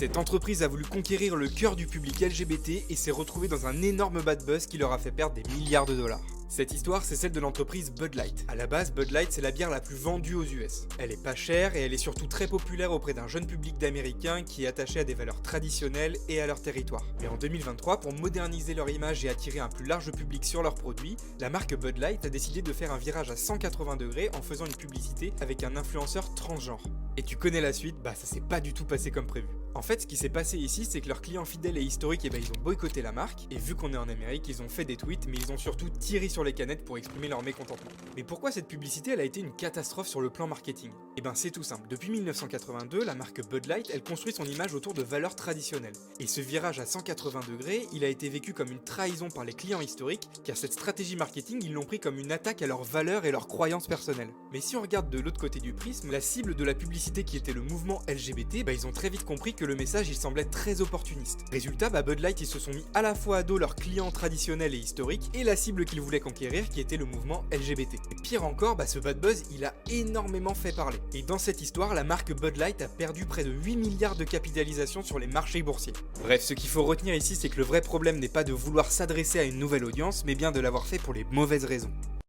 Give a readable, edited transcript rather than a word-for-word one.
Cette entreprise a voulu conquérir le cœur du public LGBT et s'est retrouvée dans un énorme bad buzz qui leur a fait perdre des milliards de dollars. Cette histoire, c'est celle de l'entreprise Bud Light. À la base, Bud Light, c'est la bière la plus vendue aux US. Elle est pas chère et elle est surtout très populaire auprès d'un jeune public d'Américains qui est attaché à des valeurs traditionnelles et à leur territoire. Mais en 2023, pour moderniser leur image et attirer un plus large public sur leurs produits, la marque Bud Light a décidé de faire un virage à 180 degrés en faisant une publicité avec un influenceur transgenre. Et tu connais la suite, ça s'est pas du tout passé comme prévu. En fait, ce qui s'est passé ici, c'est que leurs clients fidèles et historiques, ils ont boycotté la marque, et vu qu'on est en Amérique, ils ont fait des tweets, mais ils ont surtout tiré sur les canettes pour exprimer leur mécontentement. Mais pourquoi cette publicité, elle a été une catastrophe sur le plan marketing? C'est tout simple. Depuis 1982, la marque Bud Light, elle construit son image autour de valeurs traditionnelles. Et ce virage à 180 degrés, il a été vécu comme une trahison par les clients historiques, car cette stratégie marketing, ils l'ont pris comme une attaque à leurs valeurs et leurs croyances personnelles. Mais si on regarde de l'autre côté du prisme, la cible de la publicité qui était le mouvement LGBT, ils ont très vite compris que le message il semblait très opportuniste. Résultat, Bud Light ils se sont mis à la fois à dos leurs clients traditionnels et historiques et la cible qu'ils voulaient conquérir qui était le mouvement LGBT. Et pire encore, ce bad buzz il a énormément fait parler. Et dans cette histoire, la marque Bud Light a perdu près de 8 milliards de capitalisation sur les marchés boursiers. Bref, ce qu'il faut retenir ici, c'est que le vrai problème n'est pas de vouloir s'adresser à une nouvelle audience, mais bien de l'avoir fait pour les mauvaises raisons.